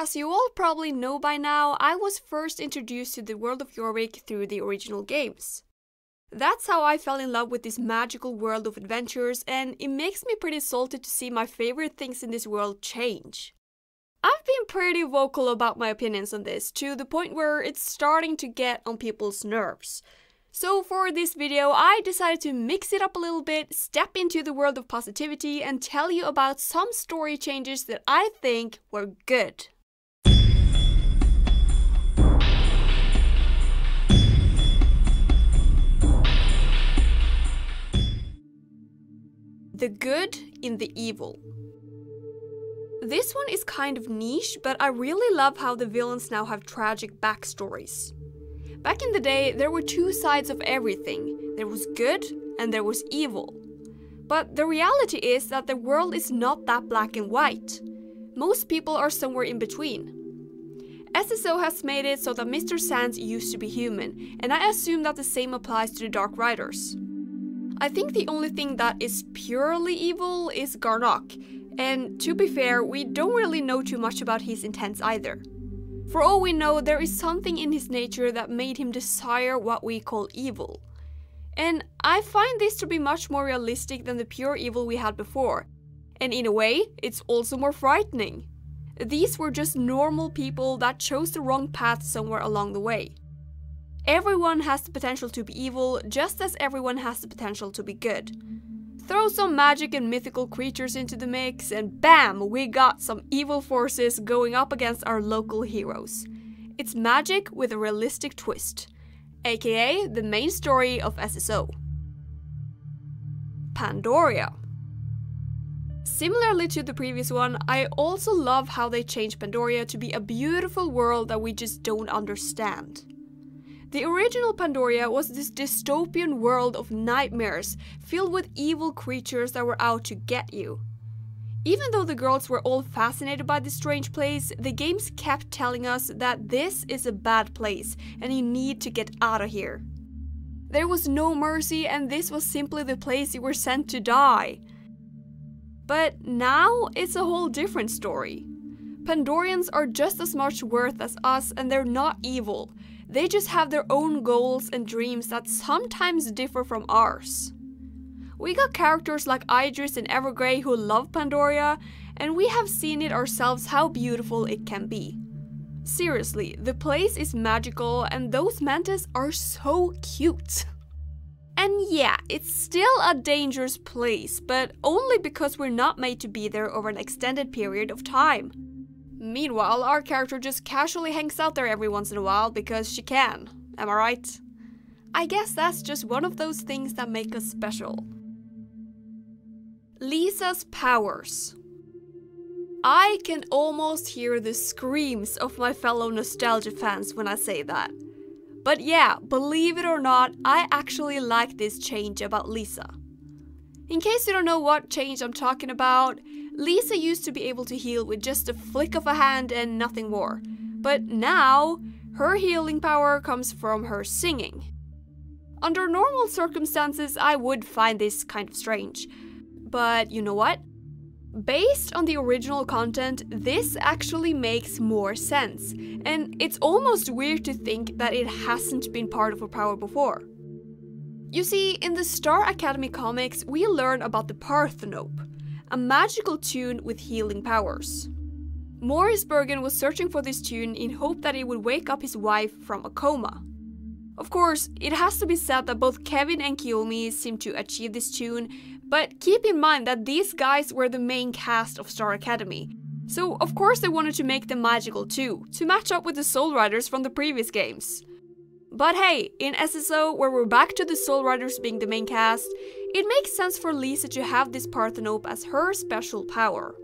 as you all probably know by now, I was first introduced to the world of Jorvik through the original games. That's how I fell in love with this magical world of adventures, and it makes me pretty salty to see my favorite things in this world change. I've been pretty vocal about my opinions on this, to the point where it's starting to get on people's nerves. So for this video, I decided to mix it up a little bit, step into the world of positivity, and tell you about some story changes that I think were good. The good in the evil. This one is kind of niche, but I really love how the villains now have tragic backstories. Back in the day, there were two sides of everything. There was good and there was evil. But the reality is that the world is not that black and white. Most people are somewhere in between. SSO has made it so that Mr. Sands used to be human, and I assume that the same applies to the Dark Riders. I think the only thing that is purely evil is Garnock, and to be fair, we don't really know too much about his intents either. For all we know, there is something in his nature that made him desire what we call evil. And I find this to be much more realistic than the pure evil we had before, and in a way, it's also more frightening. These were just normal people that chose the wrong path somewhere along the way. Everyone has the potential to be evil, just as everyone has the potential to be good. Throw some magic and mythical creatures into the mix, and bam, we got some evil forces going up against our local heroes. It's magic with a realistic twist, aka the main story of SSO. Pandoria. Similarly to the previous one, I also love how they changed Pandoria to be a beautiful world that we just don't understand. The original Pandoria was this dystopian world of nightmares, filled with evil creatures that were out to get you. Even though the girls were all fascinated by this strange place, the games kept telling us that this is a bad place and you need to get out of here. There was no mercy, and this was simply the place you were sent to die. But now it's a whole different story. Pandorians are just as much worth as us, and they're not evil. They just have their own goals and dreams that sometimes differ from ours. We got characters like Idris and Evergrey who love Pandoria, and we have seen it ourselves how beautiful it can be. Seriously, the place is magical and those mantis are so cute. And yeah, it's still a dangerous place, but only because we're not made to be there over an extended period of time. Meanwhile, our character just casually hangs out there every once in a while because she can, am I right? I guess that's just one of those things that make us special. Lisa's powers. I can almost hear the screams of my fellow nostalgia fans when I say that. But yeah, believe it or not, I actually like this change about Lisa. In case you don't know what change I'm talking about, Lisa used to be able to heal with just a flick of a hand and nothing more. But now, her healing power comes from her singing. Under normal circumstances, I would find this kind of strange. But you know what? Based on the original content, this actually makes more sense. And it's almost weird to think that it hasn't been part of her power before. You see, in the Star Academy comics, we learn about the Parthenope, a magical tune with healing powers. Morris Bergen was searching for this tune in hope that it would wake up his wife from a coma. Of course, it has to be said that both Kevin and Kiyomi seem to achieve this tune, but keep in mind that these guys were the main cast of Star Academy, so of course they wanted to make them magical too, to match up with the Soul Riders from the previous games. But hey, in SSO, where we're back to the Soul Riders being the main cast, it makes sense for Lisa to have this Parthenope as her special power.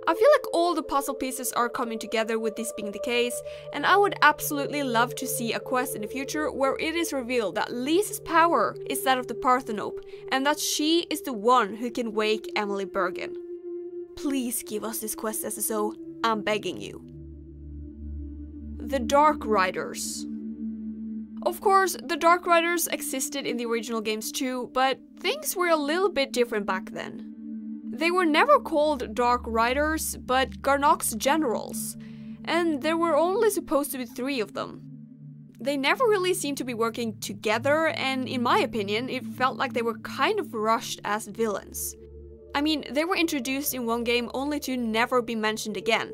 I feel like all the puzzle pieces are coming together with this being the case, and I would absolutely love to see a quest in the future where it is revealed that Lisa's power is that of the Parthenope, and that she is the one who can wake Emily Bergen. Please give us this quest, SSO, I'm begging you. The Dark Riders. Of course, the Dark Riders existed in the original games too, but things were a little bit different back then. They were never called Dark Riders, but Garnock's generals. and there were only supposed to be 3 of them. They never really seemed to be working together, and in my opinion, it felt like they were kind of rushed as villains. I mean, they were introduced in one game only to never be mentioned again,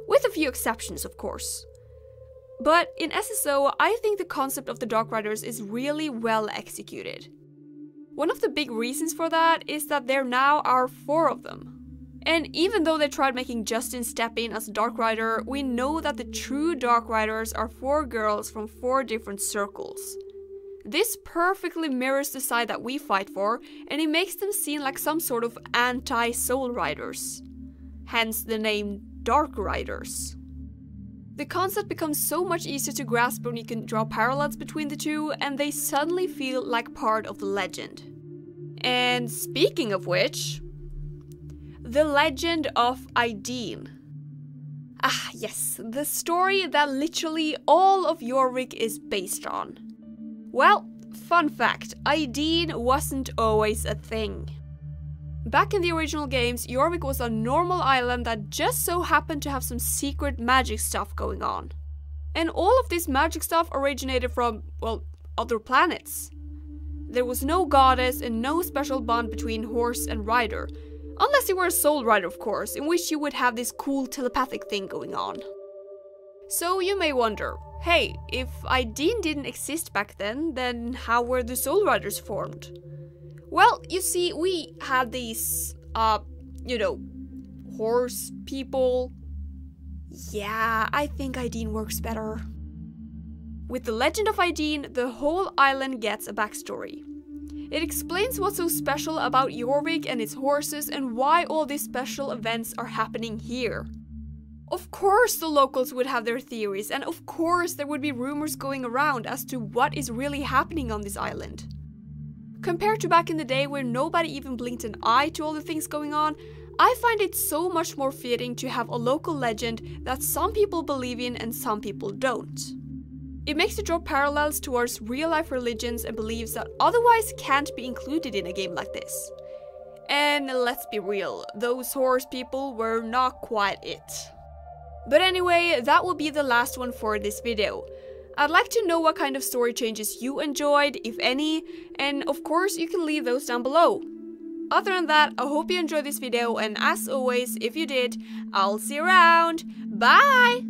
with a few exceptions of course. But in SSO, I think the concept of the Dark Riders is really well executed. One of the big reasons for that is that there now are 4 of them. And even though they tried making Justin step in as Dark Rider, we know that the true Dark Riders are 4 girls from 4 different circles. This perfectly mirrors the side that we fight for, and it makes them seem like some sort of anti-Soul Riders. Hence the name Dark Riders. The concept becomes so much easier to grasp when you can draw parallels between the two, and they suddenly feel like part of the legend. And speaking of which, the legend of Aideen. Ah yes, the story that literally all of Jorvik is based on. Well, fun fact, Aideen wasn't always a thing. Back in the original games, Jorvik was a normal island that just so happened to have some secret magic stuff going on. And all of this magic stuff originated from, well, other planets. There was no goddess and no special bond between horse and rider, unless you were a soul rider of course, in which you would have this cool telepathic thing going on. So you may wonder, hey, if Aideen didn't exist back then how were the soul riders formed? Well, you see, we had these, horse people. Yeah, I think Aideen works better. With the legend of Aideen, the whole island gets a backstory. It explains what's so special about Jorvik and its horses and why all these special events are happening here. Of course the locals would have their theories, and of course there would be rumors going around as to what is really happening on this island. Compared to back in the day where nobody even blinked an eye to all the things going on, I find it so much more fitting to have a local legend that some people believe in and some people don't. It makes you draw parallels towards real-life religions and beliefs that otherwise can't be included in a game like this. And let's be real, those horse people were not quite it. But anyway, that will be the last one for this video. I'd like to know what kind of story changes you enjoyed, if any, and of course you can leave those down below. Other than that, I hope you enjoyed this video, and as always, if you did, I'll see you around. Bye!